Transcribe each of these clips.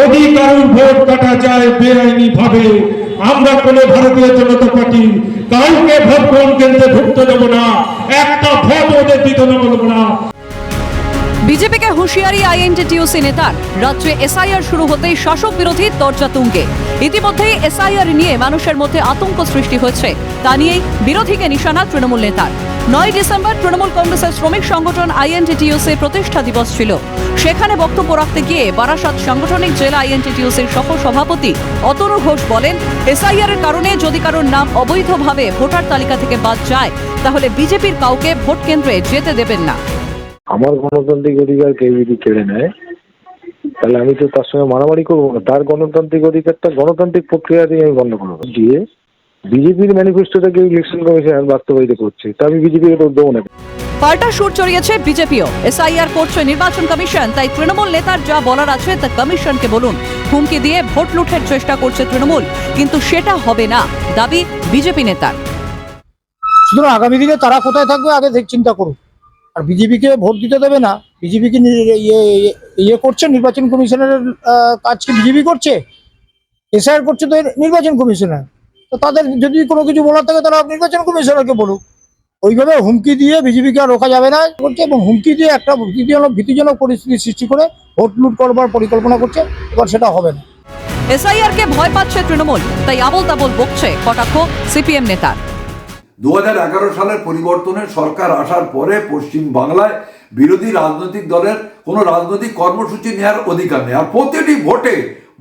যদি কারোর ভোট কাটা যায় বেআইনি ভাবে, আমরা কোন ভারতীয় জনতা পার্টি কাউকে ভোট গ্রহণ কেন্দ্রে ঢুকতে দেবো না, একটা ভোট ওদের দিতে দেবো না। বিজেপিকে হুঁশিয়ারি আইএনটিটিউসি নেতার। রাজ্যে এসআইআর শুরু হতেই শাসক বিরোধী তরজা তুঙ্গে। ইতিমধ্যেই এসআইআর নিয়ে মানুষের মধ্যে আতঙ্ক সৃষ্টি হয়েছে, তা নিয়েই বিরোধীকে নিশানা তৃণমূল নেতার। 9 ডিসেম্বর তৃণমূল কংগ্রেসের শ্রমিক সংগঠন আইএনটিটিউসির প্রতিষ্ঠা দিবস ছিল। সেখানে বক্তব্য রাখতে গিয়ে বারাসাত সাংগঠনিক জেলা আইএনটিটিউসির সহ সভাপতি অতনু ঘোষ বলেন, এসআইআর এর কারণে যদি কারোর নাম অবৈধভাবে ভোটার তালিকা থেকে বাদ যায়, তাহলে বিজেপির কাউকে ভোট কেন্দ্রে যেতে দেবেন না। আমার গণতান্ত্রিক অধিকার কেউ যদি কেড়ে নেয়, তাহলে আমি তো তার সঙ্গে মারামারি করবো না। তার গণতান্ত্রিক অধিকারটা গণতান্ত্রিক প্রক্রিয়া দিয়ে আমি বন্ধ করবো। দিয়ে বিজেপির ম্যানিফেস্টোটাকে ইলেকশন কমিশন বাস্তবায়িত করছে, তা আমি বিজেপিকে তো দেবো না। পাল্টা সুর চড়িয়েছে বিজেপিও। এসআইআর করছে নির্বাচন কমিশন, তাই তৃণমূল নেতার যা বলার আছে তা কমিশনকে বলুন। হুমকি দিয়ে ভোট লুঠের চেষ্টা করছে তৃণমূল, কিন্তু সেটা হবে না, দাবি বিজেপি নেতার। সুতরাং আগামী দিনে তারা কোথায় থাকবে আগে চিন্তা করুন। আর বিজেপিকে ভোট দিতে দেবে না, বিজেপিকে ইয়ে করছে, নির্বাচন কমিশনের কাজকে বিজেপি করছে, এসআইআর করছে তো নির্বাচন কমিশনার। তো তাদের যদি কোনো কিছু বলার থাকে তারা নির্বাচন কমিশনারকে বলুক। ওইভাবে হুমকি দিয়ে বিজেপিকে আর রোকা যাবে না করছে, এবং হুমকি দিয়ে একটা ভীতিজনক পরিস্থিতি সৃষ্টি করে ভোট লুট করবার পরিকল্পনা করছে। এবার সেটা হবে না। এসআইআর কে ভয় পাচ্ছে তৃণমূল, তাই আবোল তাবোল বকছে কটাক্ষ সিপিএম নেতার। 2011 সালের পরিবর্তনের সরকার আসার পরে পশ্চিম বাংলায় বিরোধী রাজনৈতিক দলের কোনো রাজনৈতিক কর্মসূচি নেওয়ার অধিকার নেই, আর প্রতিটি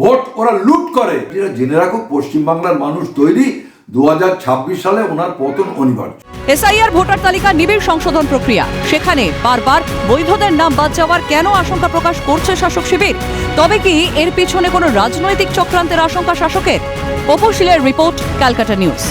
ভোট ওরা লুট করে। জেনে রাখুক, পশ্চিম বাংলার মানুষ তৈরি, 2026 সালে ওনার পতন অনিবার্য। এসআইআর ভোটার তালিকা নিবিড় সংশোধন প্রক্রিয়া, সেখানে বারবার বৈধদের নাম বাদ যাওয়ার কেন আশঙ্কা প্রকাশ করছে শাসক শিবির? তবে কি এর পিছনে কোনো রাজনৈতিক চক্রান্তের আশঙ্কা শাসকের? অপশিলের রিপোর্ট, ক্যালকাটা নিউজ।